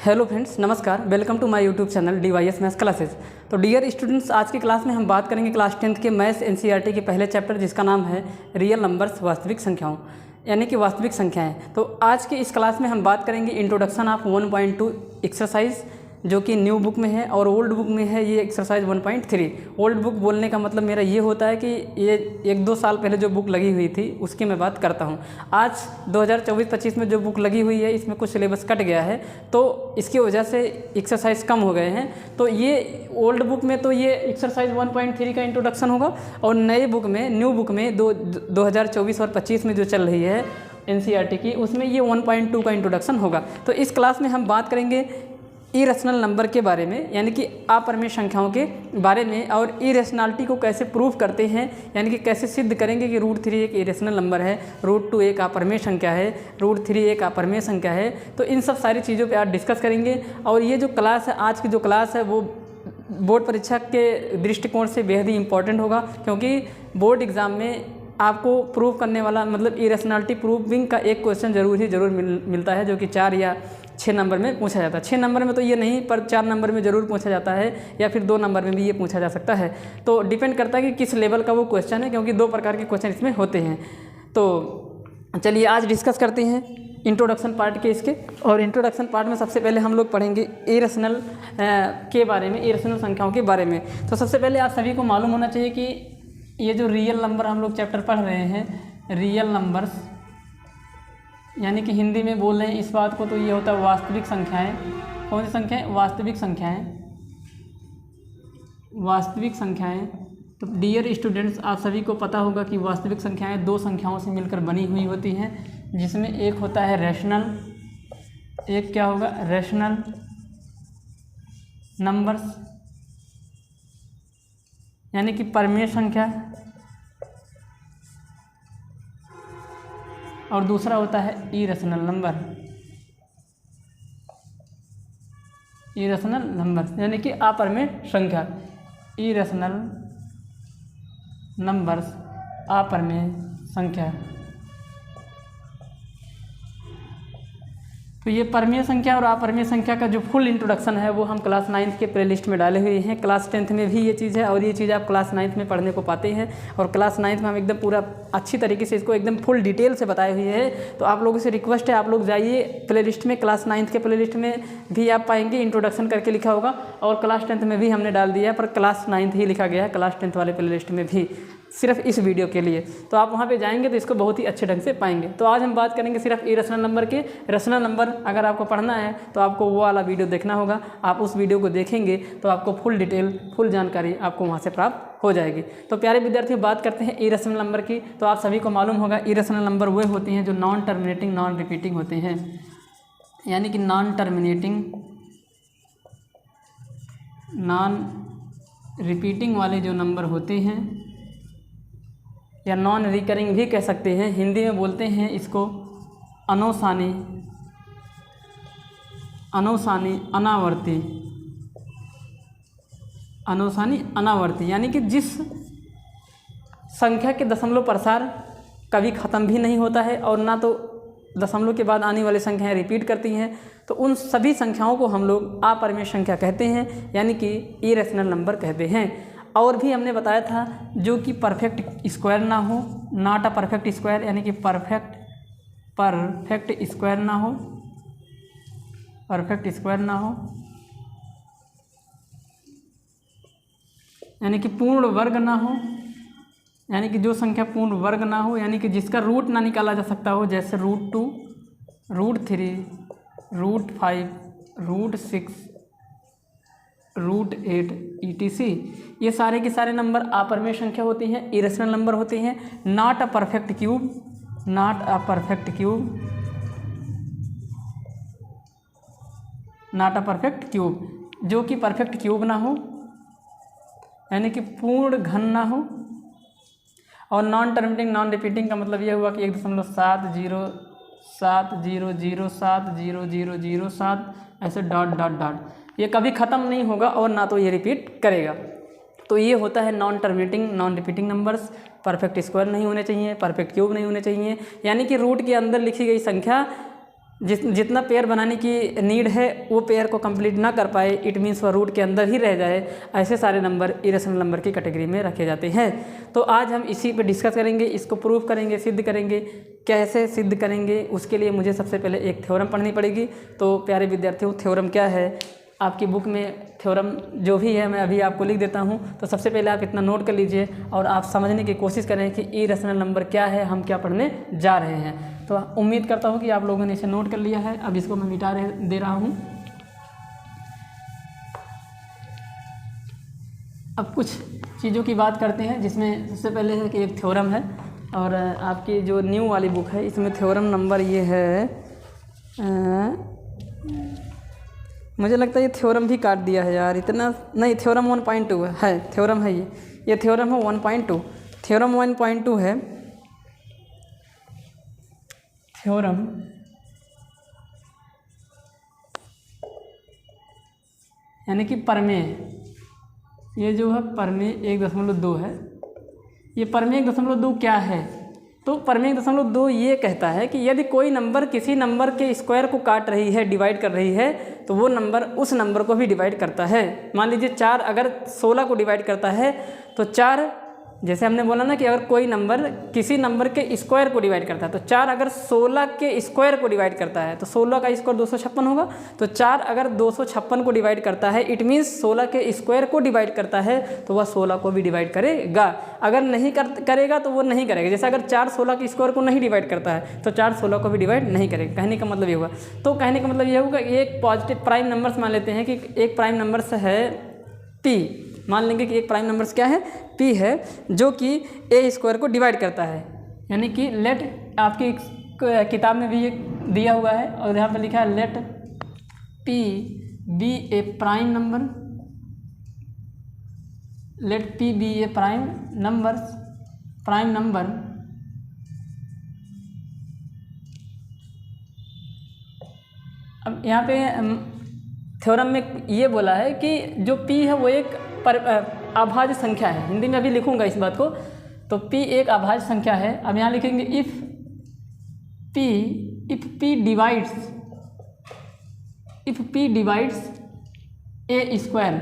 Hello friends, नमस्कार। Welcome to my YouTube channel DYS maths classes. तो dear students, आज की क्लास में हम बात करेंगे क्लास 10th के मैथ्स NCERT के पहले चैप्टर जिसका नाम है रियल नंबर्स, वास्तविक संख्याओं यानी कि वास्तविक संख्याएं। तो आज के इस क्लास में हम बात करेंगे इंट्रोडक्शन ऑफ 1.2 एक्सरसाइज जो कि न्यू बुक में है और ओल्ड बुक में है ये एक्सरसाइज 1.3। ओल्ड बुक बोलने का मतलब मेरा ये होता है कि ये 1-2 साल पहले जो बुक लगी हुई थी उसकी मैं बात करता हूँ। आज 2024-25 में जो बुक लगी हुई है इसमें कुछ सिलेबस कट गया है तो इसकी वजह से एक्सरसाइज कम हो गए हैं। तो ये ओल्ड बुक में तो ये एक्सरसाइज 1.3 का इंट्रोडक्शन होगा और नए बुक में न्यू बुक में 2024 और 25 में जो चल रही है NCERT की उसमें ये 1.2 का इंट्रोडक्शन होगा। तो इस क्लास में हम बात करेंगे इरेशनल नंबर के बारे में यानी कि अपरिमेय संख्याओं के बारे में और इरेशनलिटी को कैसे प्रूव करते हैं यानी कि कैसे सिद्ध करेंगे कि √3 एक इरेशनल नंबर है, √2 एक अपरिमेय संख्या है, √3 एक अपरिमेय संख्या है। तो इन सब सारी चीज़ों पे आज डिस्कस करेंगे। और ये जो क्लास है, आज की जो क्लास है वो बोर्ड परीक्षा के दृष्टिकोण से बेहद ही इंपॉर्टेंट होगा क्योंकि बोर्ड एग्ज़ाम में आपको प्रूव करने वाला मतलब इरेशनलिटी प्रूविंग का एक क्वेश्चन जरूर मिलता है जो कि 4 या 6 नंबर में पूछा जाता है। 6 नंबर में तो ये नहीं, पर 4 नंबर में ज़रूर पूछा जाता है या फिर 2 नंबर में भी ये पूछा जा सकता है। तो डिपेंड करता है कि किस लेवल का वो क्वेश्चन है क्योंकि 2 प्रकार के क्वेश्चन इसमें होते हैं। तो चलिए आज डिस्कस करते हैं इंट्रोडक्शन पार्ट के इसके। और इंट्रोडक्शन पार्ट में सबसे पहले हम लोग पढ़ेंगे इरेशनल के बारे में, इरेशनल संख्याओं के बारे में। तो सबसे पहले आप सभी को मालूम होना चाहिए कि ये जो रियल नंबर हम लोग चैप्टर पढ़ रहे हैं, रियल नंबर्स यानी कि हिंदी में बोल रहे हैं इस बात को तो ये होता है वास्तविक संख्याएं। कौन सी संख्याएं? वास्तविक संख्याएं। वास्तविक संख्याएं। तो डियर स्टूडेंट्स, आप सभी को पता होगा कि वास्तविक संख्याएं 2 संख्याओं से मिलकर बनी हुई होती हैं जिसमें एक होता है रैशनल, एक क्या होगा? रैशनल नंबर्स यानी कि परिमेय संख्या, और दूसरा होता है इरेशनल नंबर। इरेशनल नंबर यानी कि अपरिमेय संख्या। इरेशनल नंबर्स, अपरिमेय संख्या। तो ये परिमेय संख्या और अपरिमेय संख्या का जो फुल इंट्रोडक्शन है वो हम क्लास 9th के प्लेलिस्ट में डाले हुए हैं। क्लास 10th में भी ये चीज़ है और ये चीज़ आप क्लास 9th में पढ़ने को पाते हैं। और क्लास 9th में हम एकदम पूरा अच्छी तरीके से इसको एकदम फुल डिटेल से बताए हुए हैं। तो आप लोगों से रिक्वेस्ट है, आप लोग जाइए प्लेलिस्ट में, क्लास 9th के प्लेलिस्ट में भी आप पाएंगे इंट्रोडक्शन करके लिखा होगा और क्लास 10th में भी हमने डाल दिया है, पर क्लास 9th ही लिखा गया है क्लास 10th वाले प्लेलिस्ट में भी, सिर्फ इस वीडियो के लिए। तो आप वहाँ पे जाएंगे तो इसको बहुत ही अच्छे ढंग से पाएंगे। तो आज हम बात करेंगे सिर्फ इरेशनल नंबर के। रेशनल नंबर अगर आपको पढ़ना है तो आपको वो वाला वीडियो देखना होगा। आप उस वीडियो को देखेंगे तो आपको फुल डिटेल, फुल जानकारी आपको वहाँ से प्राप्त हो जाएगी। तो प्यारे विद्यार्थियों, बात करते हैं इरेशनल नंबर की। तो आप सभी को मालूम होगा इरेशनल नंबर वे होते हैं जो नॉन टर्मिनेटिंग, नॉन रिपीटिंग होते हैं यानी कि नॉन टर्मिनेटिंग, नॉन रिपीटिंग वाले जो नंबर होते हैं या नॉन रिकरिंग भी कह सकते हैं, हिंदी में बोलते हैं इसको अनोसानी, अनावर्ती, अनोसानी अनावर्ती यानी कि जिस संख्या के दशमलव प्रसार कभी ख़त्म भी नहीं होता है और ना तो दशमलव के बाद आने वाली संख्याएं रिपीट करती हैं। तो उन सभी संख्याओं को हम लोग अपरिमेय संख्या कहते हैं यानी कि इरेशनल नंबर कहते हैं। और भी हमने बताया था जो कि परफेक्ट स्क्वायर ना हो, नॉट अ परफेक्ट स्क्वायर यानी कि परफेक्ट स्क्वायर ना हो, परफेक्ट स्क्वायर ना हो यानी कि पूर्ण वर्ग ना हो, यानी कि जो संख्या पूर्ण वर्ग ना हो यानी कि जिसका रूट ना निकाला जा सकता हो, जैसे √2, √3, √5, √6, √8 ETC। ये सारे के सारे नंबर अपरिमेय संख्या होती हैं, इरेशनल नंबर होते हैं। Not a perfect cube, not a perfect cube, not a perfect cube, जो कि परफेक्ट क्यूब ना हो यानी कि पूर्ण घन ना हो। और नॉन टर्मिनेटिंग, नॉन रिपीटिंग का मतलब यह हुआ कि 1.707070007 ऐसे डॉट डॉट डॉट, ये कभी ख़त्म नहीं होगा और ना तो ये रिपीट करेगा। तो ये होता है non terminating, non repeating numbers. Perfect square नहीं होने चाहिए, परफेक्ट क्यूब नहीं होने चाहिए यानी कि रूट के अंदर लिखी गई संख्या जितना पेयर बनाने की नीड है वो पेयर को कंप्लीट ना कर पाए, इट मीन्स वह रूट के अंदर ही रह जाए, ऐसे सारे नंबर इरेशनल नंबर की कैटेगरी में रखे जाते हैं। तो आज हम इसी पे डिस्कस करेंगे, इसको प्रूव करेंगे, सिद्ध करेंगे। कैसे सिद्ध करेंगे उसके लिए मुझे सबसे पहले एक थ्योरम पढ़नी पड़ेगी। तो प्यारे विद्यार्थियों, थ्योरम क्या है? आपकी बुक में थ्योरम जो भी है मैं अभी आपको लिख देता हूँ। तो सबसे पहले आप इतना नोट कर लीजिए और आप समझने की कोशिश करें कि इरेशनल नंबर क्या है, हम क्या पढ़ने जा रहे हैं। तो उम्मीद करता हूँ कि आप लोगों ने इसे नोट कर लिया है। अब इसको मैं मिटा दे रहा हूँ। अब कुछ चीज़ों की बात करते हैं, जिसमें सबसे पहले है कि एक थ्योरम है, और आपकी जो न्यू वाली बुक है इसमें थ्योरम नंबर ये है, मुझे लगता है ये थ्योरम भी काट दिया है यार, इतना नहीं, थ्योरम 1.2 है, थ्योरम है ये थ्योरम है 1.2, थ्योरम 1.2 है। थ्योरम यानी कि प्रमेय, ये जो है प्रमेय 1.2 है। ये प्रमेय 1.2 क्या है? तो प्रमेय 1.2 ये कहता है कि यदि कोई नंबर किसी नंबर के स्क्वायर को काट रही है, डिवाइड कर रही है, तो वो नंबर उस नंबर को भी डिवाइड करता है। मान लीजिए 4 अगर 16 को डिवाइड करता है, तो 4, जैसे हमने बोला ना कि अगर कोई नंबर किसी नंबर के स्क्वायर को डिवाइड करता है, तो 4 अगर 16 के स्क्वायर को डिवाइड करता है तो 16 का स्क्वायर 256 होगा। तो 4 अगर 256 को डिवाइड करता है, इट मीन्स 16 के स्क्वायर को डिवाइड करता है, तो वह 16 को भी डिवाइड करेगा। अगर नहीं करेगा तो वो नहीं करेगा। जैसे अगर 4 16 के स्क्वायर को नहीं डिवाइड करता है, तो 4 16 को भी डिवाइड नहीं करेगा। कहने का मतलब ये होगा। तो कहने का मतलब ये होगा, एक पॉजिटिव प्राइम नंबर्स मान लेते हैं कि एक प्राइम नंबर्स है p, मान लेंगे कि एक प्राइम नंबर्स क्या है, p है, जो कि ए स्क्वायर को डिवाइड करता है। यानी कि लेट, आपकी किताब में भी ये दिया हुआ है और यहाँ पर लिखा है let p be a prime number, let p be a prime number अब यहाँ पे थ्योरम में ये बोला है कि जो p है वो एक अभाज्य संख्या है। हिंदी में अभी लिखूंगा इस बात को। तो p एक अभाज्य संख्या है। अब यहाँ लिखेंगे if p divides a square,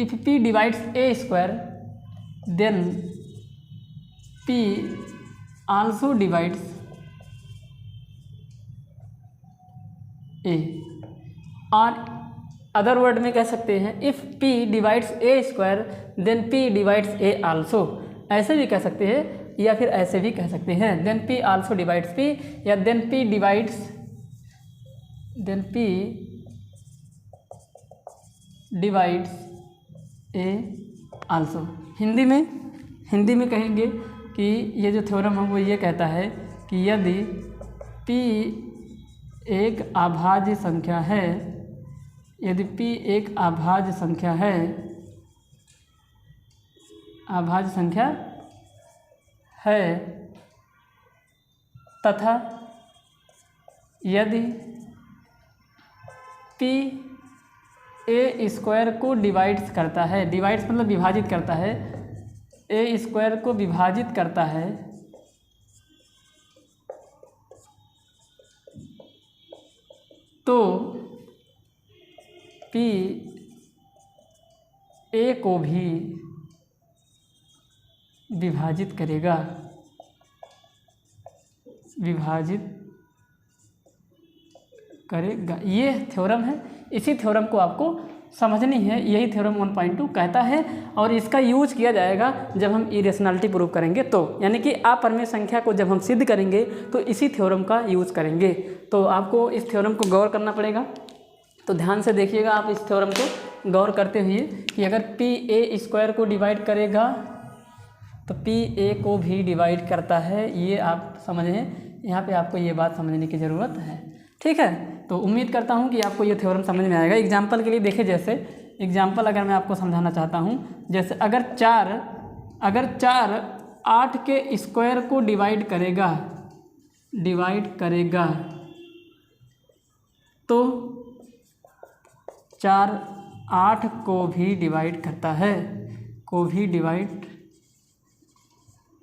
if p divides a square, then p also divides a. और अदर वर्ड में कह सकते हैं if p divides a square then p divides a also, ऐसे भी कह सकते हैं या फिर ऐसे भी कह सकते हैं, then p also divides p, या then p divides a also. Hindi में कहेंगे कि ये जो थ्योरम है वो ये कहता है कि यदि p एक अभाज्य संख्या है, यदि p एक अभाज्य संख्या है तथा यदि p ए स्क्वायर को डिवाइड्स करता है, डिवाइड्स मतलब विभाजित करता है, ए स्क्वायर को विभाजित करता है, तो p a को भी विभाजित करेगा, ये थ्योरम है। इसी थ्योरम को आपको समझनी है, यही थ्योरम 1.2 कहता है और इसका यूज किया जाएगा जब हम इरेशनैलिटी प्रूव करेंगे। तो यानी कि अप्रमेय संख्या को जब हम सिद्ध करेंगे तो इसी थ्योरम का यूज़ करेंगे। तो आपको इस थ्योरम को गौर करना पड़ेगा। तो ध्यान से देखिएगा आप इस थ्योरम को गौर करते हुए कि अगर p a स्क्वायर को डिवाइड करेगा तो p a को भी डिवाइड करता है, ये आप समझें। यहाँ पे आपको ये बात समझने की ज़रूरत है, ठीक है। तो उम्मीद करता हूँ कि आपको ये थ्योरम समझ में आएगा। एग्जाम्पल के लिए देखिए, जैसे एग्जाम्पल अगर मैं आपको समझाना चाहता हूँ, जैसे अगर 4 8 के स्क्वायर को डिवाइड करेगा तो 4 8 को भी डिवाइड करता है,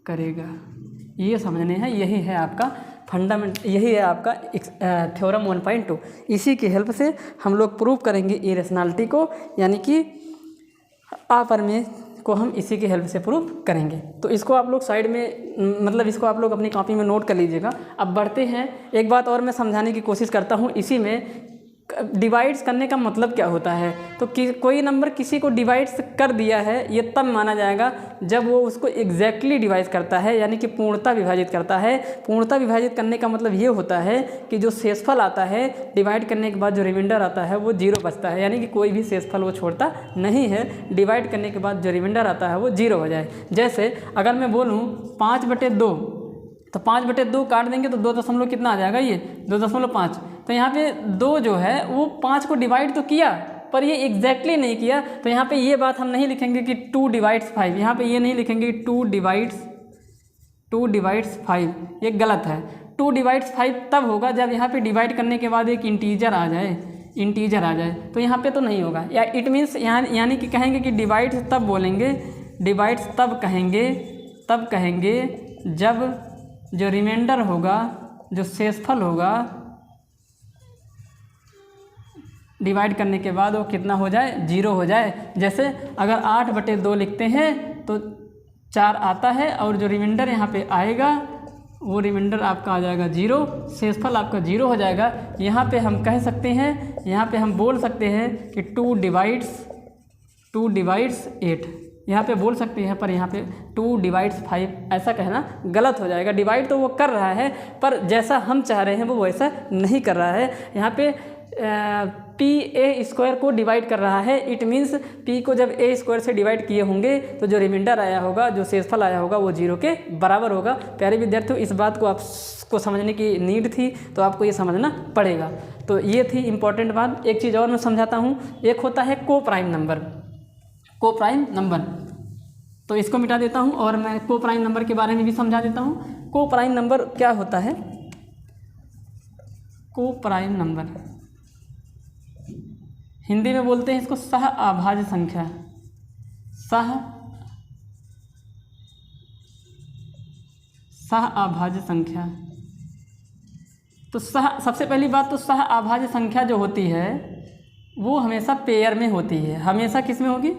करेगा। ये समझने हैं, यही है आपका फंडामेंट, यही है आपका थ्योरम 1.2। इसी की हेल्प से हम लोग प्रूव करेंगे इरेशनैलिटी को, यानी कि अप्रमेय को हम इसी की हेल्प से प्रूव करेंगे। तो इसको आप लोग साइड में, मतलब इसको आप लोग अपनी कॉपी में नोट कर लीजिएगा। अब बढ़ते हैं, एक बात और मैं समझाने की कोशिश करता हूँ इसी में, डिवाइड्स करने का मतलब क्या होता है। तो कोई नंबर किसी को डिवाइड्स कर दिया है, ये तब माना जाएगा जब वो उसको एग्जैक्टली डिवाइड करता है, यानी कि पूर्णतः विभाजित करता है। पूर्णतः विभाजित करने का मतलब ये होता है कि जो शेषफल आता है डिवाइड करने के बाद जो रिमाइंडर आता है वो 0 बचता है, यानी कि कोई भी शेषफल वो छोड़ता नहीं है। डिवाइड करने के बाद जो रिमाइंडर आता है वो 0 हो जाए। जैसे अगर मैं बोलूँ 5/2, तो 5/2 काट देंगे तो 2 कितना आ जाएगा, ये 2.5। तो यहाँ पे 2 जो है वो 5 को डिवाइड तो किया, पर ये एग्जैक्टली नहीं किया। तो यहाँ पे ये बात हम नहीं लिखेंगे कि 2 डिवाइड्स 5, यहाँ पे ये नहीं लिखेंगे 2 डिवाइड्स 5, ये गलत है। 2 डिवाइड्स 5 तब होगा जब यहाँ पे डिवाइड करने के बाद एक इंटीजर आ जाए, तो यहाँ पे तो नहीं होगा। या इट मीन्स यानी कि कहेंगे कि डिवाइड्स तब बोलेंगे, डिवाइड्स तब कहेंगे जब जो रिमाइंडर होगा, जो शेषफल होगा, डिवाइड करने के बाद वो कितना हो जाए, 0 हो जाए। जैसे अगर 8/2 लिखते हैं तो 4 आता है, और जो रिमाइंडर यहाँ पे आएगा वो रिमाइंडर आपका आ जाएगा 0, शेषफल आपका 0 हो जाएगा। यहाँ पे हम कह सकते हैं, यहाँ पे हम बोल सकते हैं कि 2 डिवाइड्स 8, यहाँ पे बोल सकते हैं, पर यहाँ पे 2 डिवाइड्स 5 ऐसा कहना गलत हो जाएगा। डिवाइड तो वो कर रहा है, पर जैसा हम चाह रहे हैं वो वैसा नहीं कर रहा है। यहाँ पे PA² को डिवाइड कर रहा है। इट मीन्स P को जब A² से डिवाइड किए होंगे तो जो रिमाइंडर आया होगा, जो शेषफल आया होगा वो 0 के बराबर होगा। प्यारे विद्यार्थियों, इस बात को आपको समझने की नीड थी, तो आपको ये समझना पड़ेगा। तो ये थी इम्पॉर्टेंट बात। एक चीज़ और मैं समझाता हूँ, एक होता है कोप्राइम नंबर। तो इसको मिटा देता हूँ और मैं कोप्राइम नंबर के बारे में भी समझा देता हूँ। कोप्राइम नंबर क्या होता है? कोप्राइम नंबर हिंदी में बोलते हैं इसको सह अभाज्य संख्या। सह अभाज्य संख्या। तो सबसे पहली बात तो सह अभाज्य संख्या जो होती है वो हमेशा पेयर में होती है। हमेशा किस में होगी?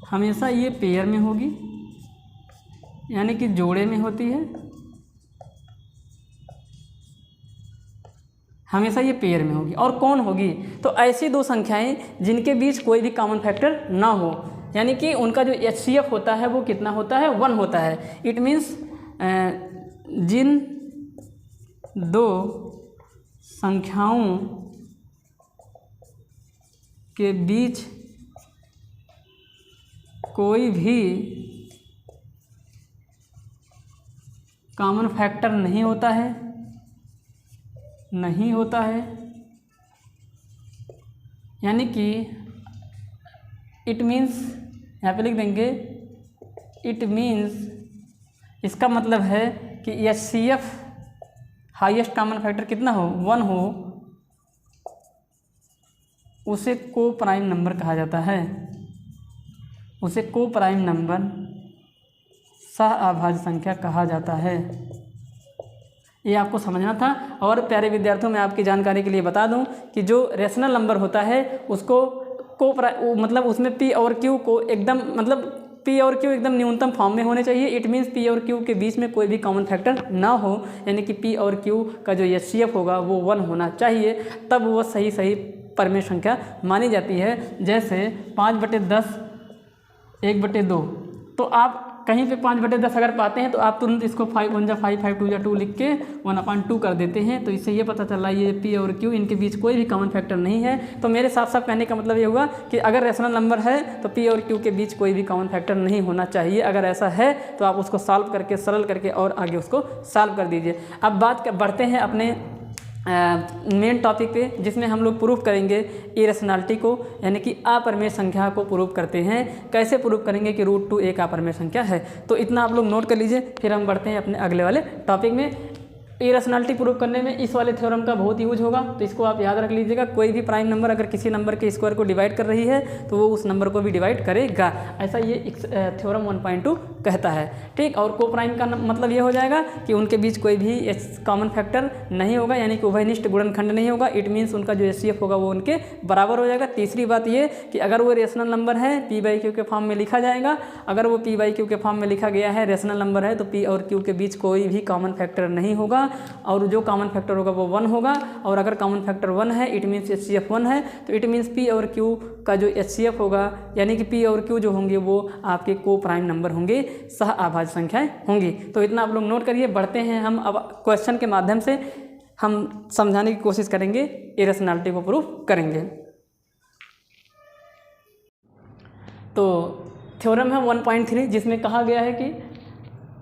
हमेशा ये पेयर में होगी, यानी कि जोड़े में होती है। हमेशा ये पेयर में होगी। और कौन होगी? तो ऐसी दो संख्याएं जिनके बीच कोई भी कॉमन फैक्टर ना हो, यानी कि उनका जो HCF होता है वो कितना होता है? 1 होता है। इट मीन्स जिन दो संख्याओं के बीच कोई भी कॉमन फैक्टर नहीं होता है, यानी कि इट मीन्स, यहाँ पे लिख देंगे, इट मीन्स इसका मतलब है कि HCF हाईएस्ट कॉमन फैक्टर कितना हो? 1 हो, उसे कोप्राइम नंबर कहा जाता है। उसे कोप्राइम नंबर, सह अभाज्य संख्या कहा जाता है। ये आपको समझना था। और प्यारे विद्यार्थियों, मैं आपकी जानकारी के लिए बता दूं कि जो रेशनल नंबर होता है उसको मतलब उसमें P और Q को एकदम, मतलब P और Q एकदम न्यूनतम फॉर्म में होने चाहिए। इट मीन्स P और Q के बीच में कोई भी कॉमन फैक्टर ना हो, यानी कि P और Q का जो HCF होगा वो 1 होना चाहिए, तब वो सही परमेय संख्या मानी जाती है। जैसे 5/10 1/2, तो आप कहीं पे 5/10 अगर पाते हैं तो आप तुरंत इसको 5 1 जा 5 5 2 जा 2 लिख के 1/2 कर देते हैं। तो इससे ये पता चला ये P और Q इनके बीच कोई भी कॉमन फैक्टर नहीं है। तो मेरे साफ कहने का मतलब ये हुआ कि अगर रेशनल नंबर है तो P और Q के बीच कोई भी कॉमन फैक्टर नहीं होना चाहिए। अगर ऐसा है तो आप उसको सॉल्व करके, सरल करके और आगे उसको सॉल्व कर दीजिए। अब बढ़ते हैं अपने मेन टॉपिक पे, जिसमें हम लोग प्रूफ करेंगे इरेशनैलिटी को, यानी कि अपरमेय संख्या को प्रूफ करते हैं। कैसे प्रूफ करेंगे कि √2 एक अपरमेय संख्या है। तो इतना आप लोग नोट कर लीजिए, फिर हम बढ़ते हैं अपने अगले वाले टॉपिक में। इरेशनैलिटी प्रूफ करने में इस वाले थ्योरम का बहुत यूज होगा, तो इसको आप याद रख लीजिएगा। कोई भी प्राइम नंबर अगर किसी नंबर के स्क्वायर को डिवाइड कर रही है तो वो उस नंबर को भी डिवाइड करेगा। ऐसा ये थ्योरम 1.2 कहता है। ठीक, और को प्राइम का मतलब ये हो जाएगा कि उनके बीच कोई भी कॉमन फैक्टर नहीं होगा, यानी कि उभयनिष्ठ गुणनखंड नहीं होगा। इट मीन्स उनका जो HCF होगा वो उनके बराबर हो जाएगा। तीसरी बात ये कि अगर वो रेशनल नंबर है P/Q के फॉर्म में लिखा जाएगा। अगर वो P/Q के फॉर्म में लिखा गया है, रेशनल नंबर है, तो P और Q के बीच कोई भी कॉमन फैक्टर नहीं होगा, और जो कॉमन फैक्टर होगा वो 1 होगा। और अगर कॉमन फैक्टर 1 है, इट मीन्स HCF 1 है, तो इट मीन्स P और Q का जो HCF होगा, यानी कि P और Q जो होंगे वो आपके को प्राइम नंबर होंगे, सह आभाज्य संख्याएं होंगी। तो इतना आप लोग नोट करिए। बढ़ते हैं हम अब क्वेश्चन के माध्यम से हम समझाने की कोशिश करेंगे, इरेशनैलिटी को प्रूफ करेंगे। तो थ्योरम है 1.3 जिसमें कहा गया है कि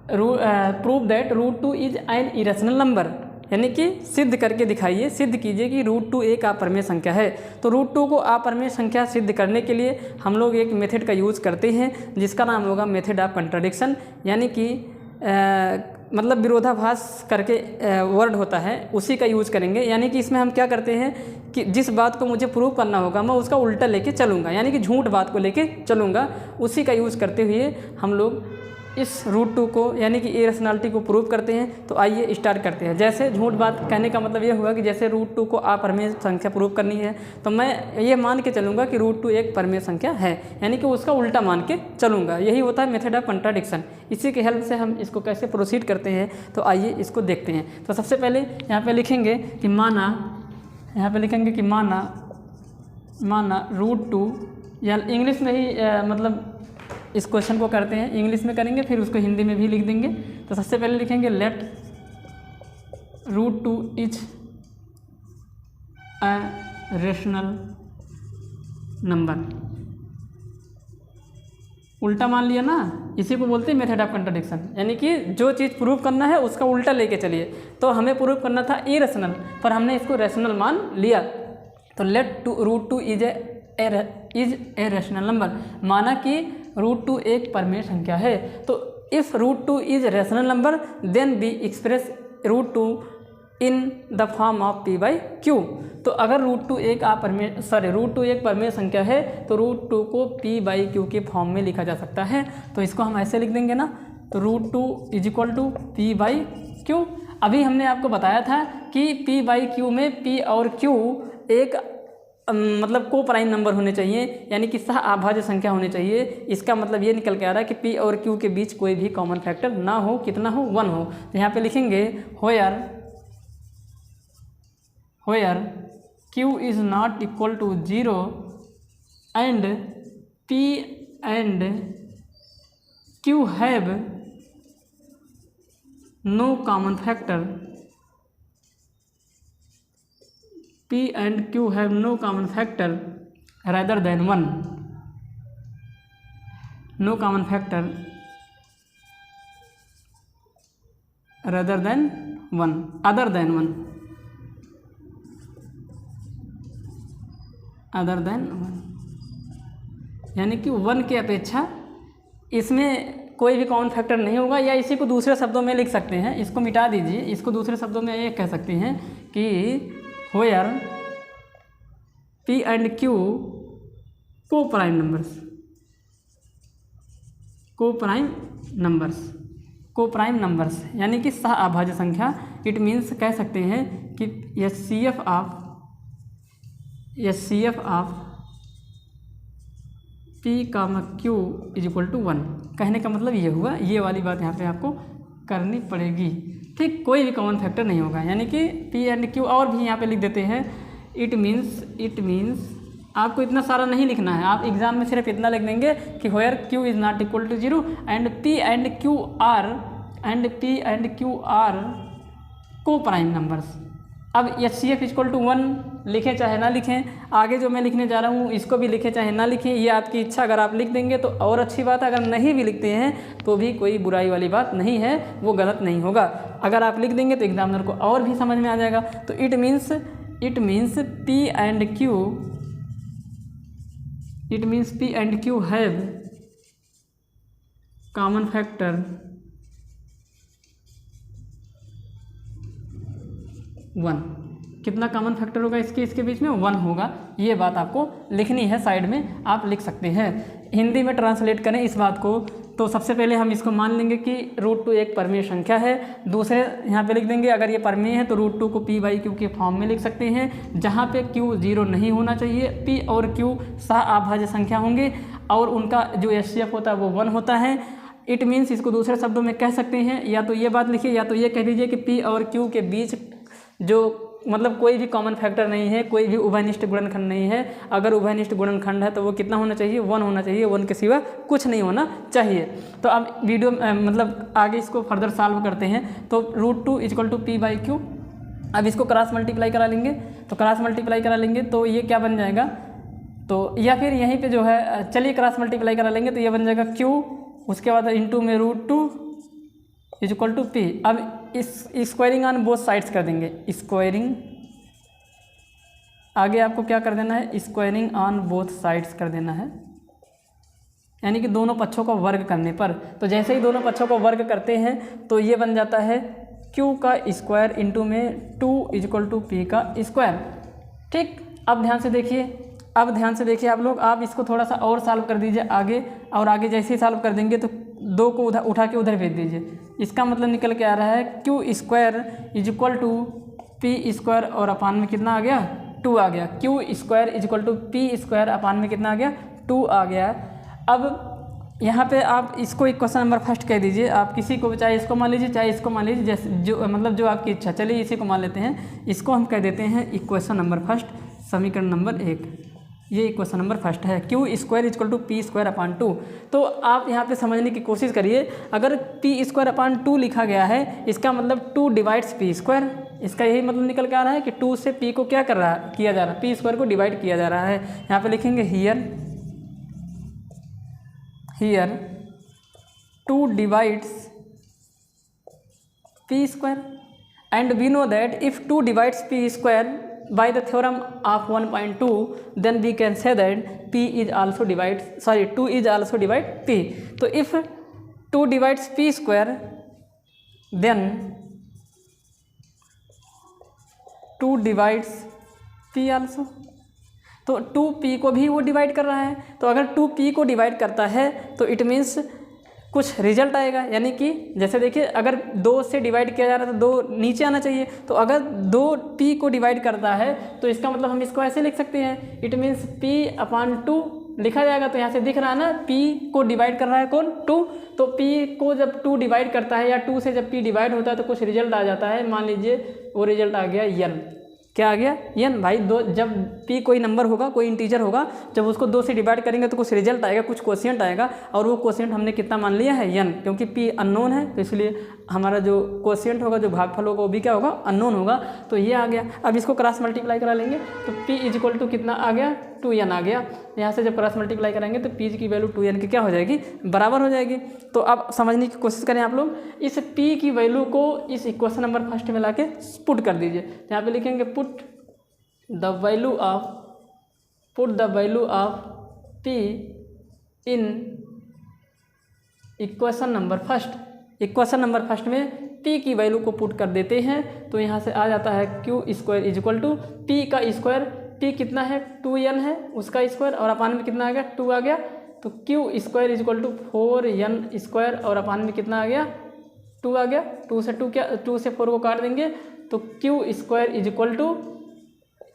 prove that √2 is an irrational number, यानी कि सिद्ध करके दिखाइए, सिद्ध कीजिए कि √2 एक अपरिमेय संख्या है। तो √2 को अपरिमेय संख्या सिद्ध करने के लिए हम लोग एक मेथड का यूज़ करते हैं जिसका नाम होगा मेथड ऑफ कंट्राडिक्शन, यानी कि मतलब विरोधाभास करके वर्ड होता है, उसी का यूज़ करेंगे। यानी कि इसमें हम क्या करते हैं कि जिस बात को मुझे प्रूव करना होगा मैं उसका उल्टा लेके चलूँगा, यानी कि झूठ बात को लेके चलूँगा। उसी का यूज़ करते हुए हम लोग इस √2 को यानी कि इरेशनैलिटी को प्रूव करते हैं। तो आइए स्टार्ट करते हैं। जैसे झूठ बात कहने का मतलब ये हुआ कि जैसे √2 को अपरिमेय संख्या प्रूव करनी है, तो मैं ये मान के चलूँगा कि √2 एक परिमेय संख्या है, यानी कि उसका उल्टा मान के चलूँगा। यही होता है मेथड ऑफ कंट्राडिक्शन। इसी के हेल्प से हम इसको कैसे प्रोसीड करते हैं, तो आइए इसको देखते हैं। तो सबसे पहले यहाँ पर लिखेंगे कि माना, यहाँ पर लिखेंगे कि माना √2, या इंग्लिश में ही मतलब इस क्वेश्चन को करते हैं, इंग्लिश में करेंगे फिर उसको हिंदी में भी लिख देंगे। तो सबसे पहले लिखेंगे let √2 is a rational number. उल्टा मान लिया ना, इसी को बोलते हैं मेथड ऑफ कंट्राडिक्शन, यानी कि जो चीज़ प्रूव करना है उसका उल्टा लेके चलिए। तो हमें प्रूव करना था इरेशनल, पर हमने इसको रेशनल मान लिया। तो let √2 is a rational number, माना कि √2 एक परिमेय संख्या है। तो if √2 is rational number then be express √2 in the form of P/Q। तो अगर √2 एक √2 एक परिमेय संख्या है तो √2 को P/Q के फॉर्म में लिखा जा सकता है। तो इसको हम ऐसे लिख देंगे ना, तो √2 = P/Q। अभी हमने आपको बताया था कि P/Q में P और Q एक मतलब को प्राइम नंबर होने चाहिए, यानी कि सह आभाज्य संख्या होनी चाहिए। इसका मतलब ये निकल के आ रहा है कि P और Q के बीच कोई भी कॉमन फैक्टर ना हो। कितना हो? 1 हो। तो यहाँ पे लिखेंगे where Q is not equal to 0 and P and Q have no common factor, P and Q have no common factor rather than 1, no common factor rather than 1, other than 1, other than 1, यानी कि 1 के अपेक्षा इसमें कोई भी common factor नहीं होगा। या इसी को दूसरे शब्दों में लिख सकते हैं, इसको मिटा दीजिए, इसको दूसरे शब्दों में ये कह सकते हैं कि where P and Q को प्राइम नंबर्स यानी कि सह आभाज्य संख्या। इट मीन्स कह सकते हैं कि HCF ऑफ P, Q = 1। कहने का मतलब ये हुआ, ये वाली बात यहाँ पे आपको करनी पड़ेगी। ठीक, कोई भी कॉमन फैक्टर नहीं होगा, यानी कि P and Q। और भी यहाँ पे लिख देते हैं इट मीन्स आपको इतना सारा नहीं लिखना है, आप एग्जाम में सिर्फ इतना लिख देंगे कि where Q is not equal to 0 and P and Q are coprime numbers. अब HCF = 1 लिखें चाहे ना लिखें, आगे जो मैं लिखने जा रहा हूँ इसको भी लिखें चाहे ना लिखें, ये आपकी इच्छा। अगर आप लिख देंगे तो और अच्छी बात है, अगर नहीं भी लिखते हैं तो भी कोई बुराई वाली बात नहीं है, वो गलत नहीं होगा। अगर आप लिख देंगे तो एग्जामिनर को और भी समझ में आ जाएगा। तो it means P and Q have common factor 1। कितना कॉमन फैक्टर होगा इसके बीच में? 1 होगा। ये बात आपको लिखनी है, साइड में आप लिख सकते हैं। हिंदी में ट्रांसलेट करें इस बात को तो सबसे पहले हम इसको मान लेंगे कि √2 एक परमेय संख्या है। दूसरे यहाँ पे लिख देंगे, अगर ये परमेय है तो √2 को p/q के फॉर्म में लिख सकते हैं, जहाँ पे q 0 नहीं होना चाहिए। p और q सह-अभाज्य संख्या होंगे और उनका जो HCF होता है वो 1 होता है। इट मीन्स इसको दूसरे शब्दों में कह सकते हैं, या तो ये बात लिखिए या तो ये कह दीजिए कि p और q के बीच जो मतलब कोई भी कॉमन फैक्टर नहीं है, कोई भी उभयनिष्ठ गुणनखंड नहीं है। अगर उभयनिष्ठ गुणनखंड है तो वो कितना होना चाहिए, 1 होना चाहिए, 1 के सिवा कुछ नहीं होना चाहिए। तो अब वीडियो मतलब आगे इसको फर्दर सॉल्व करते हैं। तो √2 = p/q। अब इसको क्रॉस मल्टीप्लाई करा लेंगे, तो क्रॉस मल्टीप्लाई करा लेंगे तो ये क्या बन जाएगा, तो या फिर यहीं पे जो है चलिए क्रॉस मल्टीप्लाई करा लेंगे तो ये बन जाएगा q, उसके बाद इंटू में √2 = p। अब इस स्क्वायरिंग ऑन बोथ साइड्स कर देंगे, स्क्वायरिंग आगे आपको क्या कर देना है, स्क्वायरिंग ऑन बोथ साइड्स कर देना है, यानी कि दोनों पक्षों का वर्ग करने पर। तो जैसे ही दोनों पक्षों का वर्ग करते हैं तो ये बन जाता है q का स्क्वायर इंटू में 2 = p का स्क्वायर। ठीक, अब ध्यान से देखिए आप लोग, आप इसको थोड़ा सा और सॉल्व कर दीजिए आगे, और आगे जैसे ही सॉल्व कर देंगे तो 2 को उधर उठा के उधर भेज दीजिए। इसका मतलब निकल के आ रहा है q² = p² और अपान में कितना आ गया, 2 आ गया। q² = p² अपान में कितना आ गया, 2 आ गया। अब यहाँ पे आप इसको इक्वेशन नंबर फर्स्ट कह दीजिए, आप किसी को चाहे इसको मान लीजिए चाहे इसको मान लीजिए, जैसे जो मतलब जो आपकी इच्छा। चलिए इसी को मान लेते हैं, इसको हम कह देते हैं इक्वेशन नंबर फर्स्ट, समीकरण नंबर 1। ये इक्वेशन नंबर फर्स्ट है, q² = p²/2। तो आप यहाँ पे समझने की कोशिश करिए, अगर p²/2 लिखा गया है इसका मतलब 2 डिवाइड्स p²। इसका यही मतलब निकल के आ रहा है कि 2 से p को क्या किया जा रहा है, p² को डिवाइड किया जा रहा है। यहाँ पे लिखेंगे here 2 divides p² and we know that if 2 divides p² by the theorem of 1.2 then we can say that 2 is also divide p. तो if 2 divides p² then 2 divides p also। तो 2p को भी वो divide कर रहा है, तो अगर 2p को डिवाइड करता है तो इट मीन्स कुछ रिजल्ट आएगा, यानी कि जैसे देखिए अगर 2 से डिवाइड किया जा रहा है तो 2 नीचे आना चाहिए। तो अगर 2p को डिवाइड करता है तो इसका मतलब हम इसको ऐसे लिख सकते हैं, इट मीन्स p/2 लिखा जाएगा। तो यहाँ से दिख रहा है ना, p को डिवाइड कर रहा है कौन, 2। तो p को जब 2 डिवाइड करता है या 2 से जब p डिवाइड होता है तो कुछ रिजल्ट आ जाता है। मान लीजिए वो रिजल्ट आ गया n। क्या आ गया, n। भाई जब p कोई नंबर होगा, कोई इंटीजर होगा, जब उसको 2 से डिवाइड करेंगे तो कुछ रिजल्ट आएगा, कुछ क्वोशिएंट आएगा, और वो क्वोशिएंट हमने कितना मान लिया है, n। क्योंकि p अननोन है तो इसलिए हमारा जो क्वोशिएंट होगा, जो भागफल होगा, वो भी क्या होगा, अननोन होगा। तो ये आ गया। अब इसको क्रॉस मल्टीप्लाई करा लेंगे तो p = कितना आ गया, 2n आ गया। यहाँ से जब क्रॉस मल्टीप्लाई कराएंगे तो p की वैल्यू 2n की क्या हो जाएगी, बराबर हो जाएगी। तो अब समझने की कोशिश करें आप लोग, इस p की वैल्यू को इस इक्वेशन नंबर फर्स्ट में ला के पुट कर दीजिए। यहाँ पे लिखेंगे put the value of p in equation number first में p की वैल्यू को पुट कर देते हैं। तो यहाँ से आ जाता है q² = p का स्क्वायर, p कितना है, 2n है, उसका स्क्वायर, और अपान में कितना आ गया, 2 आ गया। तो q² = 4n² और अपान में कितना आ गया, 2 आ गया। 2 से 4 को काट देंगे तो q² =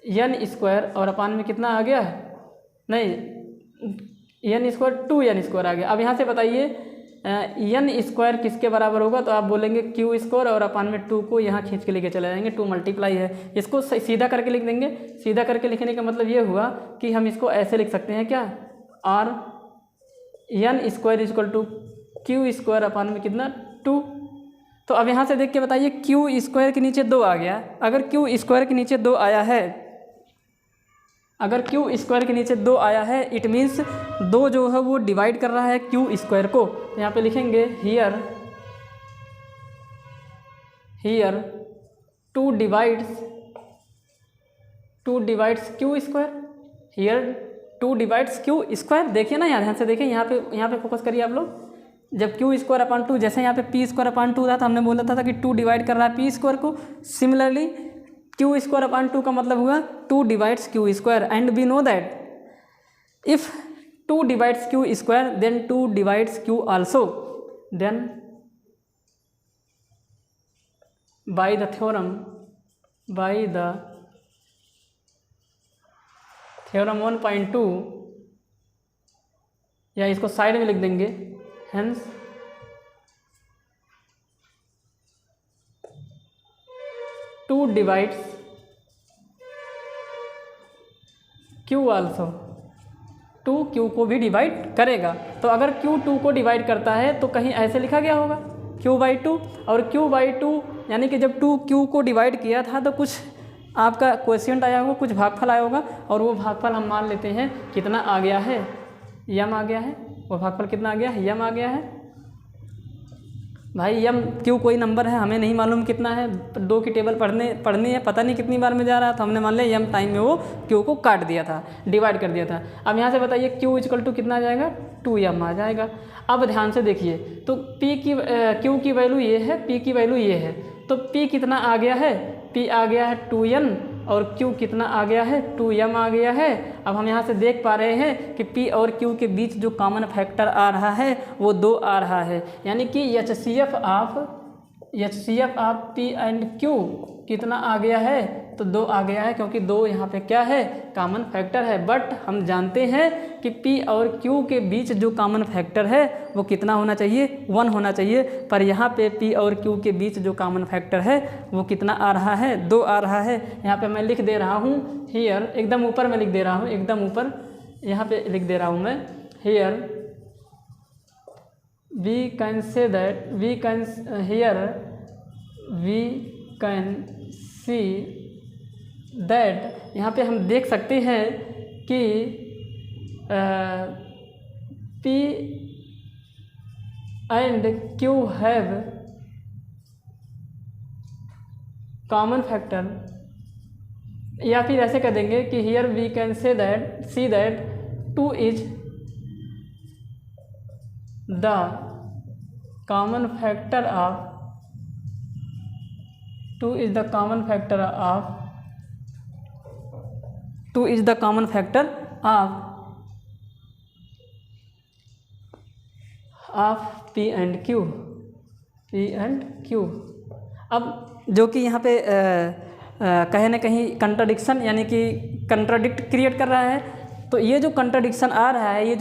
n² और अपान में कितना आ गया, नहीं n² 2n² आ गया। अब यहाँ से बताइए n² किसके बराबर होगा, तो आप बोलेंगे q² और अपान में 2 को यहाँ खींच के लेके चले जाएंगे, 2 मल्टीप्लाई है। इसको सीधा करके लिख देंगे। सीधा करके लिखने का मतलब ये हुआ कि हम इसको ऐसे लिख सकते हैं, क्या, और n² = q² अपान में कितना, 2। तो अब यहाँ से देख के बताइए q² के नीचे 2 आ गया। अगर q² के नीचे 2 आया है, q² के नीचे 2 आया है, इट मीन्स 2 जो है वो डिवाइड कर रहा है q² को। तो यहाँ पे लिखेंगे here 2 divides q², here 2 divides q²। देखिए ना, यहाँ ध्यान से देखिए, यहाँ पे फोकस करिए आप लोग। जब q²/2, जैसे यहाँ पे p²/2 था तो हमने बोला था कि 2 डिवाइड कर रहा है p² को। सिमिलरली q²/2 का मतलब हुआ 2 divides q²। And we know that if 2 divides q square, then 2 divides q also, then by the theorem 1.2, या इसको साइड में लिख देंगे, hence to divides q also, 2 q को भी डिवाइड करेगा। तो अगर q 2 को डिवाइड करता है तो कहीं ऐसे लिखा गया होगा q/2, और q/2 यानी कि जब 2 q को डिवाइड किया था तो कुछ आपका क्वेश्चन आया होगा, कुछ भागफल आया होगा, और वो भागफल हम मान लेते हैं कितना आ गया है, यम आ गया है। वो भागफल कितना आ गया है, यम आ गया है। भाई यम क्यों कोई नंबर है, हमें नहीं मालूम कितना है, 2 की टेबल पढ़नी है, पता नहीं कितनी बार में जा रहा था, हमने मान लिया यम टाइम में वो क्यू को काट दिया था, डिवाइड कर दिया था। अब यहाँ से बताइए क्यू इक्वल टू कितना आ जाएगा, 2m आ जाएगा। अब ध्यान से देखिए, तो क्यू की वैल्यू ये है, पी की वैल्यू ये है, तो p कितना आ गया है, p आ गया है 2n, और q कितना आ गया है, 2m आ गया है। अब हम यहाँ से देख पा रहे हैं कि p और q के बीच जो कॉमन फैक्टर आ रहा है वो 2 आ रहा है, यानी कि HCF of p and q कितना आ गया है, तो 2 आ गया है, क्योंकि 2 यहाँ पे क्या है, कॉमन फैक्टर है। बट हम जानते हैं कि p और q के बीच जो कॉमन फैक्टर है वो कितना होना चाहिए, 1 होना चाहिए, पर यहाँ पे p और q के बीच जो कॉमन फैक्टर है वो कितना आ रहा है, 2 आ रहा है। यहाँ पे मैं लिख दे रहा हूँ हियर, एकदम ऊपर में लिख दे रहा हूँ, एकदम ऊपर यहाँ पे लिख दे रहा हूँ मैं, here we can say that see that, यहाँ पे हम देख सकते हैं कि P and Q have common factor, या फिर ऐसे कर देंगे कि here we can see that 2 is the common factor of 2 is the common factor of P and Q। अब जो कि यहाँ पे कहीं ना कहीं कंट्राडिक्शन, यानी कि कंट्राडिक्ट क्रिएट कर रहा है, तो ये जो कंट्राडिक्शन आ रहा है, ये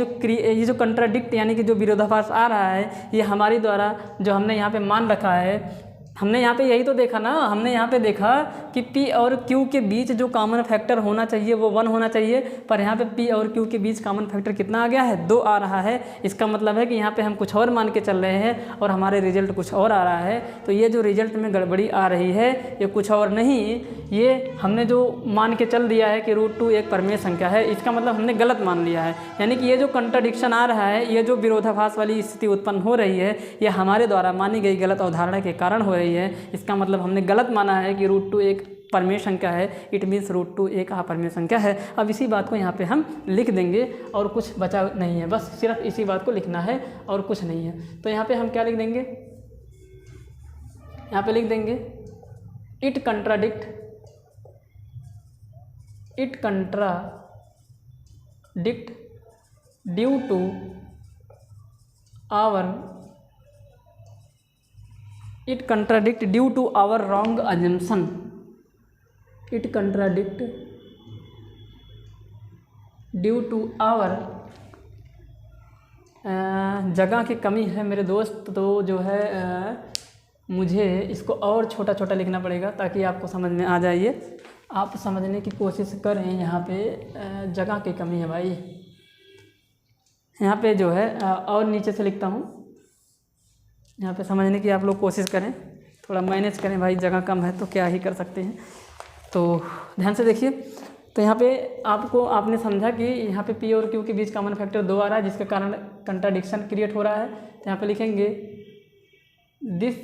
जो कंट्राडिक्ट यानी कि जो विरोधाभास आ रहा है, ये हमारी द्वारा जो हमने यहाँ पे मान रखा है, हमने यहाँ पे यही तो देखा ना, हमने यहाँ पे देखा कि P और Q के बीच जो कॉमन फैक्टर होना चाहिए वो 1 होना चाहिए, पर यहाँ पे P और Q के बीच कॉमन फैक्टर कितना आ गया है, 2 आ रहा है। इसका मतलब है कि यहाँ पे हम कुछ और मान के चल रहे हैं और हमारे रिजल्ट कुछ और आ रहा है। तो ये जो रिजल्ट में गड़बड़ी आ रही है ये कुछ और नहीं, ये हमने जो मान के चल दिया है कि √2 एक परमेय संख्या है, इसका मतलब हमने गलत मान लिया है। यानी कि ये जो कंट्राडिक्शन आ रहा है, ये जो विरोधाभास वाली स्थिति उत्पन्न हो रही है, ये हमारे द्वारा मानी गई गलत अवधारणा के कारण हो रही है। इसका मतलब हमने गलत माना है कि √2 एक परमेय संख्या है, इट मीन्स √2 एक अपरमेय संख्या है। अब इसी बात को यहाँ पे हम लिख देंगे और कुछ बचा नहीं है, बस सिर्फ इसी बात को लिखना है और कुछ नहीं है। तो यहाँ पे हम क्या लिख देंगे, यहाँ पे लिख देंगे it contradict due to our wrong assumption। It contradict due to our, जगह की कमी है मेरे दोस्त, तो जो है मुझे इसको और छोटा छोटा लिखना पड़ेगा ताकि आपको समझ में आ जाइए। आप समझने की कोशिश करें, यहाँ पे जगह की कमी है भाई। यहाँ पे जो है और नीचे से लिखता हूँ, यहाँ पे समझने की आप लोग कोशिश करें, थोड़ा मैनेज करें भाई, जगह कम है तो क्या ही कर सकते हैं। तो ध्यान से देखिए, तो यहाँ पे आपने समझा कि यहाँ पे P और Q के बीच कॉमन फैक्टर 2 आ रहा है, जिसके कारण कंट्राडिक्शन क्रिएट हो रहा है। तो यहाँ पे लिखेंगे दिस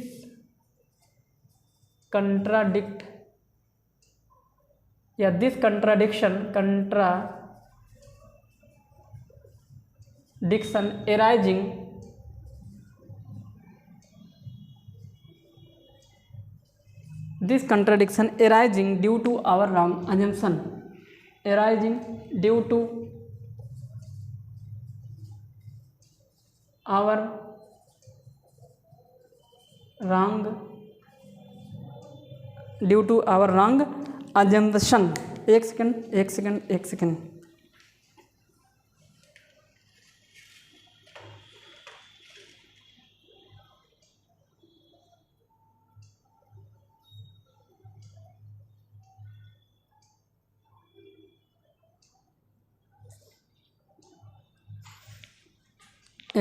कंट्राडिक्ट या this contradiction arising due to our wrong assumption, arising due to our wrong due to our wrong assumption. एक second.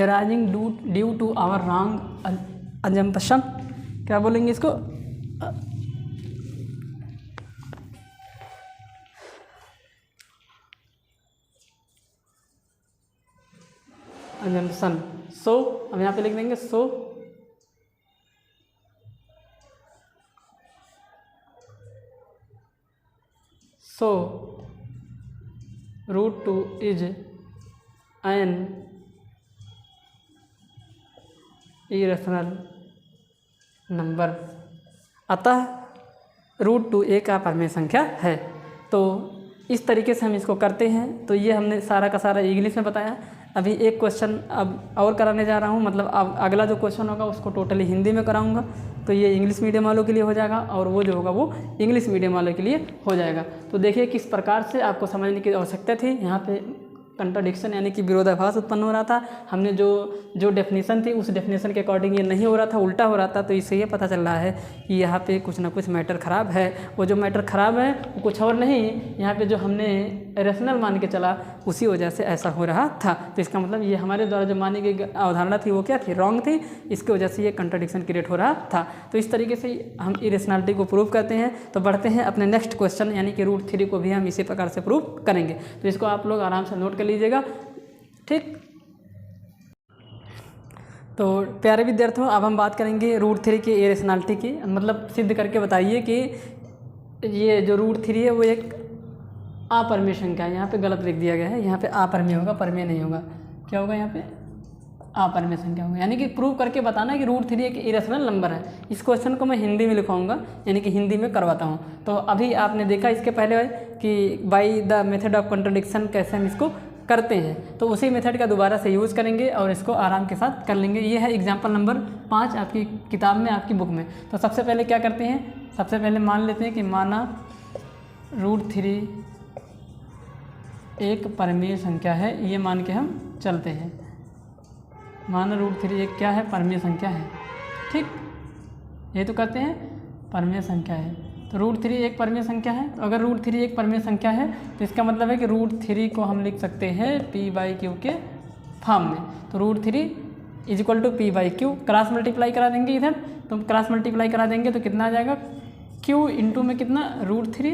arising due to our wrong assumption, क्या बोलेंगे इसको? अजम्पशन। सो हम यहाँ पे लिख देंगे so root two is an irrational number, अतः रूट टू एक अपरिमेय संख्या है। तो इस तरीके से हम इसको करते हैं। तो ये हमने सारा का सारा इंग्लिश में बताया। अभी एक क्वेश्चन अब और कराने जा रहा हूँ, मतलब अब अगला जो क्वेश्चन होगा उसको टोटली हिंदी में कराऊंगा। तो ये इंग्लिश मीडियम वालों के लिए हो जाएगा और वो जो होगा वो इंग्लिश मीडियम वालों के लिए हो जाएगा। तो देखिए किस प्रकार से आपको समझने की आवश्यकता थी। यहाँ पे कंट्राडिक्शन यानी कि विरोधाभास उत्पन्न हो रहा था। हमने जो डेफिनेशन थी उस डेफिनेशन के अकॉर्डिंग ये नहीं हो रहा था, उल्टा हो रहा था। तो इससे ये पता चल रहा है कि यहाँ पे कुछ ना कुछ मैटर ख़राब है। वो जो मैटर ख़राब है वो कुछ और नहीं, यहाँ पे जो हमने रेशनल मान के चला उसी वजह से ऐसा हो रहा था। तो इसका मतलब ये हमारे द्वारा जो मानी गई अवधारणा थी वो क्या थी? रॉन्ग थी। इसकी वजह से ये कंट्राडिक्शन क्रिएट हो रहा था। तो इस तरीके से हम इरेशनैलिटी को प्रूव करते हैं। तो बढ़ते हैं अपने नेक्स्ट क्वेश्चन यानी कि रूट थ्री को भी हम इसी प्रकार से प्रूव करेंगे। तो इसको आप लोग आराम से नोट कर लीजिएगा, ठीक। तो प्यारे विद्यार्थियों, अब हम बात करेंगे रूट थ्री की इरेशनैलिटी की। मतलब सिद्ध करके बताइए कि ये जो रूट थ्री है वो एक अपरिमेय संख्या है। यहाँ पे गलत लिख दिया गया है, यहाँ पे अपरिमेय होगा, परिमेय नहीं होगा। क्या होगा? यहाँ पे अपरिमेय संख्या होगा। यानी कि प्रूव करके बताना कि रूट थ्री एक इरेशनल नंबर है। इस क्वेश्चन को मैं हिंदी में लिखवाऊंगा, यानी कि हिंदी में करवाता हूँ। तो अभी आपने देखा इसके पहले कि by the method of contradiction कैसे हम इसको करते हैं। तो उसी मेथड का दोबारा से यूज़ करेंगे और इसको आराम के साथ कर लेंगे। ये है एग्जाम्पल नंबर 5 आपकी किताब में, आपकी बुक में। तो सबसे पहले क्या करते हैं? सबसे पहले मान लेते हैं कि माना रूट थ्री एक परिमेय संख्या है। ये मान के हम चलते हैं। माना रूट थ्री एक क्या है? परिमेय संख्या है, ठीक। ये तो कहते हैं परिमेय संख्या है। तो रूट थ्री एक परिमेय संख्या है। तो अगर रूट थ्री एक परिमेय संख्या है तो इसका मतलब है कि रूट थ्री को हम लिख सकते हैं पी बाई क्यू के फॉर्म में। तो root three is equal to P by Q. Cross multiply करा देंगे इधर, तो क्रॉस मल्टीप्लाई करा देंगे तो कितना आ जाएगा? क्यू इंटू में कितना? रूट थ्री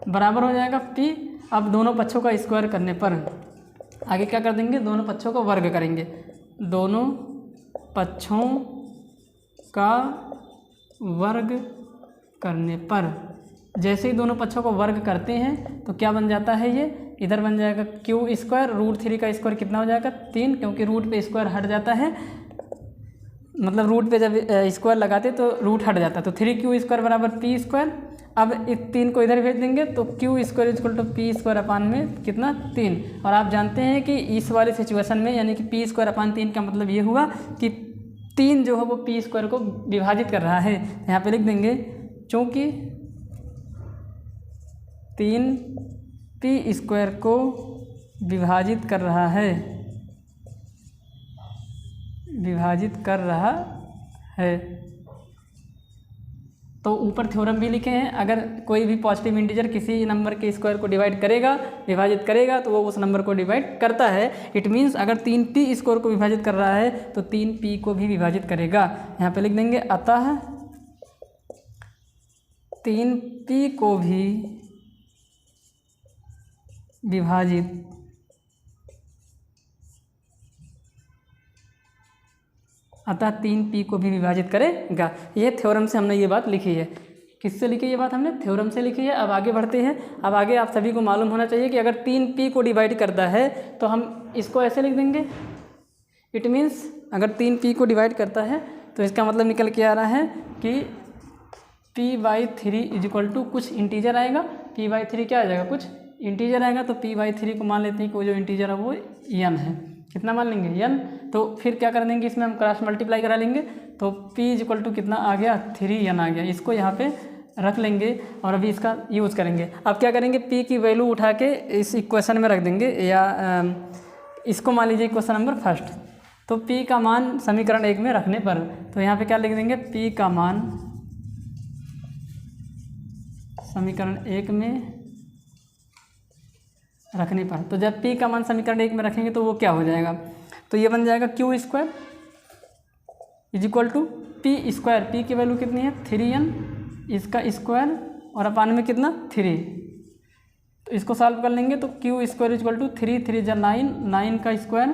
बराबर हो जाएगा पी। अब दोनों पक्षों का स्क्वायर करने पर आगे क्या कर देंगे? दोनों पक्षों का वर्ग करेंगे। दोनों पक्षों का वर्ग करने पर जैसे ही दोनों पक्षों को वर्ग करते हैं तो क्या बन जाता है? ये इधर बन जाएगा क्यू स्क्वायर। रूट थ्री का स्क्वायर कितना हो जाएगा? 3, क्योंकि रूट पे स्क्वायर हट जाता है। मतलब रूट पे जब स्क्वायर लगाते तो रूट हट जाता है। तो 3 स्क्वायर बराबर पी स्क्वायर। अब इस 3 को इधर भेज देंगे तो Q square equal to P square upon में कितना? 3। और आप जानते हैं कि इस वाले सिचुएशन में यानी कि पी स्क्वायर अपान 3 का मतलब ये हुआ कि 3 जो है वो पी स्क्वायर को विभाजित कर रहा है। यहाँ पे लिख देंगे चूँकि 3 पी स्क्वायर को विभाजित कर रहा है, तो ऊपर थ्योरम भी लिखे हैं। अगर कोई भी पॉजिटिव इंटीजर किसी नंबर के स्क्वायर को डिवाइड करेगा, विभाजित करेगा, तो वो उस नंबर को डिवाइड करता है। इट मीन्स अगर 3 पी स्क्वायर को विभाजित कर रहा है तो 3 पी को भी विभाजित करेगा। यहाँ पे लिख देंगे अतः 3 पी को भी विभाजित अतः 3 पी को भी विभाजित करेगा। ये थ्योरम से हमने ये बात लिखी है। किससे लिखी ये बात? हमने थ्योरम से लिखी है। अब आगे बढ़ते हैं। अब आगे आप सभी को मालूम होना चाहिए कि अगर 3 पी को डिवाइड करता है तो हम इसको ऐसे लिख देंगे। इट मीन्स अगर 3 पी को डिवाइड करता है तो इसका मतलब निकल के आ रहा है कि P by 3 is equal to कुछ इंटीजर आएगा। पी बाई 3 क्या आ जाएगा? कुछ इंटीजर आएगा। तो पी बाई 3 को मान लेते हैं कि वो जो इंटीजर है वो एन है। कितना मान लेंगे n। तो फिर क्या कर देंगे, इसमें हम क्रॉस मल्टीप्लाई करा लेंगे, तो p इक्वल टू कितना आ गया 3n आ गया। इसको यहाँ पे रख लेंगे और अभी इसका यूज़ करेंगे। अब क्या करेंगे, p की वैल्यू उठा के इस इक्वेशन में रख देंगे, या इसको मान लीजिए क्वेश्चन नंबर फर्स्ट। तो p का मान समीकरण 1 में रखने पर, तो यहाँ पे क्या लिख देंगे, p का मान समीकरण 1 में रखने पर। तो जब p का मान समीकरण 1 में रखेंगे तो वो क्या हो जाएगा, तो ये बन जाएगा q square is equal to P square. p की वैल्यू कितनी है 3n, इसका स्क्वायर और अपान में कितना 3। तो इसको सॉल्व कर लेंगे तो q square is equal to 3 3 जा 9, 9 का स्क्वायर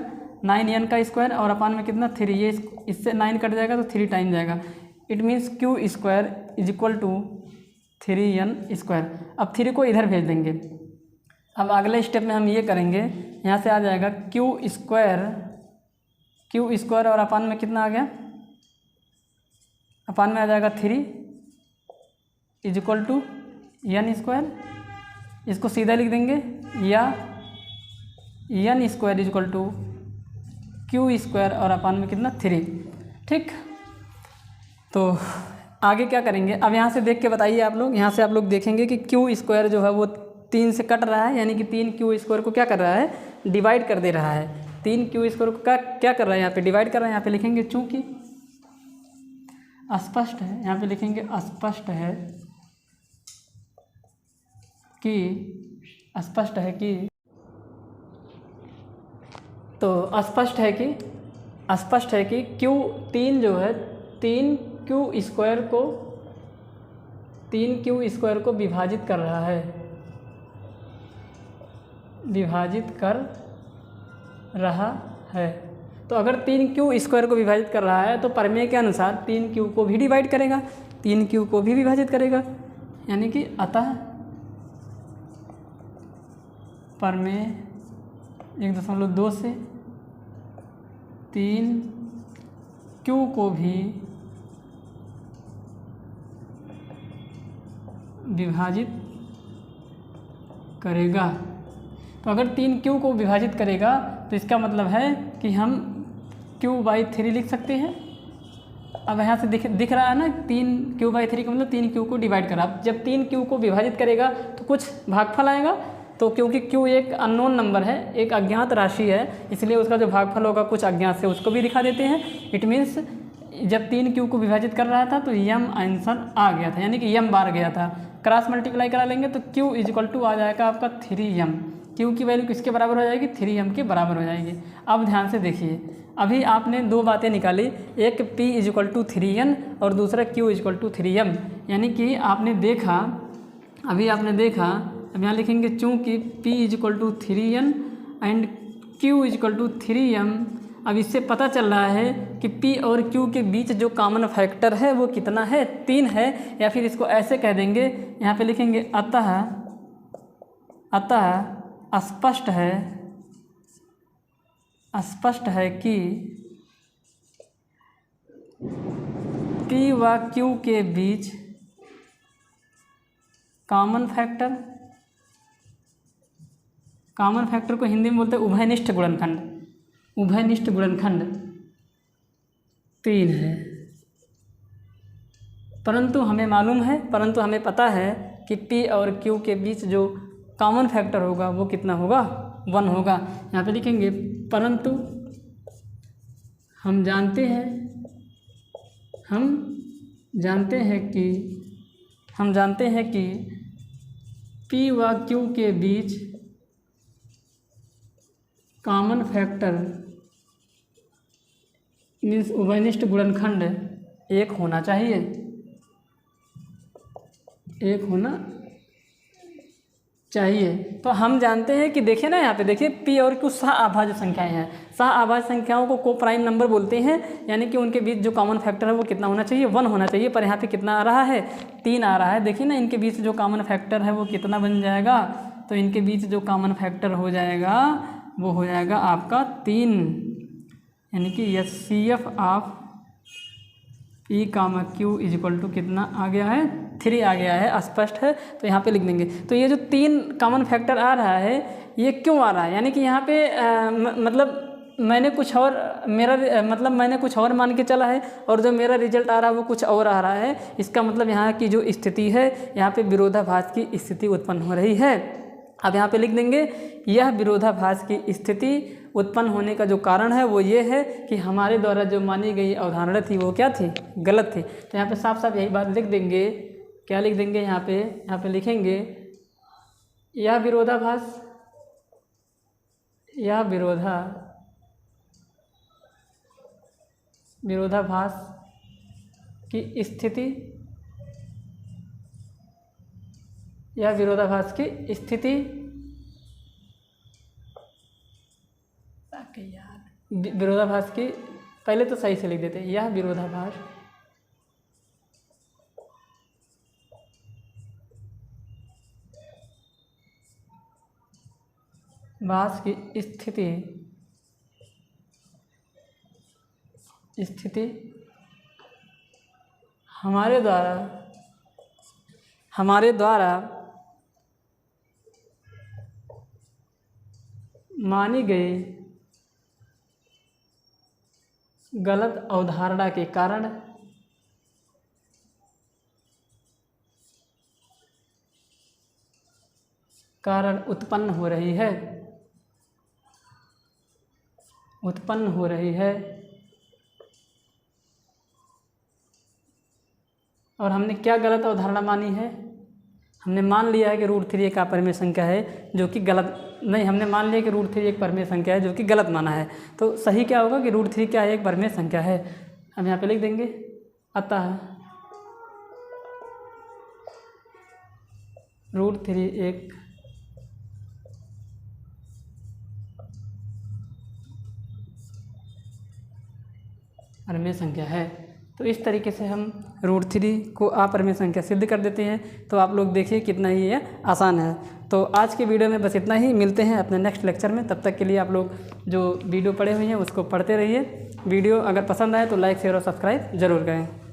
9n का स्क्वायर और अपान में कितना 3। ये इससे 9 कट जाएगा तो 3 टाइम जाएगा। It means q square is equal to 3n square. अब 3 को इधर भेज देंगे। अब अगले स्टेप में हम ये करेंगे, यहाँ से आ जाएगा q स्क्वायर और अपान में कितना आ गया, अपान में आ जाएगा 3 is equal to n square. इसको सीधा लिख देंगे, या n square is equal to q square और अपान में कितना 3। ठीक, तो आगे क्या करेंगे, अब यहाँ से देख के बताइए आप लोग। यहाँ से आप लोग देखेंगे कि q स्क्वायर जो है वो 3 से कट रहा है, यानी कि 3q स्क्वायर को क्या कर रहा है, डिवाइड कर दे रहा है। 3q स्क्वायर को क्या कर रहा है, यहाँ पे डिवाइड कर रहा है। यहाँ पे लिखेंगे चूँकि अस्पष्ट है, यहाँ पे लिखेंगे अस्पष्ट है कि तो अस्पष्ट है कि q3 जो है 3q स्क्वायर को विभाजित कर रहा है। तो अगर 3q स्क्वायर को विभाजित कर रहा है तो प्रमेय के अनुसार 3q को भी डिवाइड करेगा, 3q को भी विभाजित करेगा, यानी कि अतः प्रमेय 1.2 से 3q को भी विभाजित करेगा। तो अगर 3q को विभाजित करेगा तो इसका मतलब है कि हम q/3 लिख सकते हैं। अब यहाँ से दिख रहा है ना, 3q/3 का मतलब 3q को डिवाइड करा। जब 3q को विभाजित करेगा तो कुछ भागफल आएगा, तो क्योंकि q एक अननोन नंबर है, एक अज्ञात राशि है, इसलिए उसका जो भागफल होगा कुछ अज्ञात से, उसको भी दिखा देते हैं। इट मीन्स जब 3q को विभाजित कर रहा था तो m आंसर आ गया था, यानी कि m बार गया था। क्रॉस मल्टीप्लाई करा लेंगे तो q इज इक्वल टू आ जाएगा आपका 3m। q की वैल्यू किसके बराबर हो जाएगी, 3m के बराबर हो जाएगी। अब ध्यान से देखिए, अभी आपने दो बातें निकाली, एक p is equal to 3n और दूसरा q is equal to 3m। यानी कि आपने देखा, अब यहाँ लिखेंगे चूँकि p is equal to 3n and q is equal to 3m। अब इससे पता चल रहा है कि p और q के बीच जो कॉमन फैक्टर है वो कितना है, 3 है। या फिर इसको ऐसे कह देंगे, यहाँ पे लिखेंगे अतः स्पष्ट है कि p व q के बीच कॉमन फैक्टर को हिंदी में बोलते हैं उभयनिष्ठ गुणनखंड 3 है। परंतु हमें पता है कि p और q के बीच जो कॉमन फैक्टर होगा वो कितना होगा, 1 होगा। यहाँ पे लिखेंगे परंतु हम जानते हैं कि p व q के बीच कॉमन फैक्टर मीन्स उभयनिष्ठ गुणनखंड 1 होना चाहिए, तो हम जानते हैं कि देखिए ना, यहाँ पे देखिए p और q सह अभाज्य संख्याएं हैं। सह अभाज्य संख्याओं को कोप्राइम नंबर बोलते हैं, यानी कि उनके बीच जो कॉमन फैक्टर है वो कितना होना चाहिए, 1 होना चाहिए। पर यहाँ पे कितना आ रहा है, 3 आ रहा है। देखिए ना, इनके बीच जो कॉमन फैक्टर है वो कितना बन जाएगा, तो इनके बीच जो कॉमन फैक्टर हो जाएगा वो हो जाएगा आपका 3, यानी कि HCF of p, q is equal to कितना आ गया है, 3 आ गया है। स्पष्ट है, तो यहाँ पे लिख देंगे। तो ये जो 3 कॉमन फैक्टर आ रहा है ये क्यों आ रहा है, यानी कि यहाँ पे मतलब मैंने कुछ और मतलब मैंने कुछ और मान के चला है और जो मेरा रिजल्ट आ रहा है वो कुछ और आ रहा है। इसका मतलब यहाँ की जो स्थिति है, यहाँ पे विरोधाभास की स्थिति उत्पन्न हो रही है। अब यहाँ पे लिख देंगे, यह विरोधाभास की स्थिति उत्पन्न होने का जो कारण है वो ये है कि हमारे द्वारा जो मानी गई अवधारणा थी वो क्या थी, गलत थी। तो यहाँ पे साफ साफ यही बात लिख देंगे। क्या लिख देंगे यहाँ पे लिखेंगे, यह विरोधाभास विरोधाभास की स्थिति, या विरोधाभास की स्थिति विरोधाभास की, पहले तो सही से लिख देते हैं, यह विरोधाभास की स्थिति हमारे द्वारा मानी गई गलत अवधारणा के कारण उत्पन्न हो रही है। और हमने क्या गलत अवधारणा मानी है? हमने मान लिया है कि √3 एक अपरिमेय संख्या है, जो कि गलत नहीं। हमने मान लिया कि √3 एक परिमेय संख्या है, जो कि गलत माना है। तो सही क्या होगा कि √3 क्या है, एक परिमेय संख्या है। हम यहाँ पे लिख देंगे, अतः √3 एक परिमेय संख्या है। तो इस तरीके से हम √3 को अपरिमेय संख्या सिद्ध कर देते हैं। तो आप लोग देखिए कितना ही ये आसान है। तो आज के वीडियो में बस इतना ही। मिलते हैं अपने नेक्स्ट लेक्चर में। तब तक के लिए आप लोग जो वीडियो पढ़े हुए हैं उसको पढ़ते रहिए। वीडियो अगर पसंद आए तो लाइक, शेयर और सब्सक्राइब ज़रूर करें।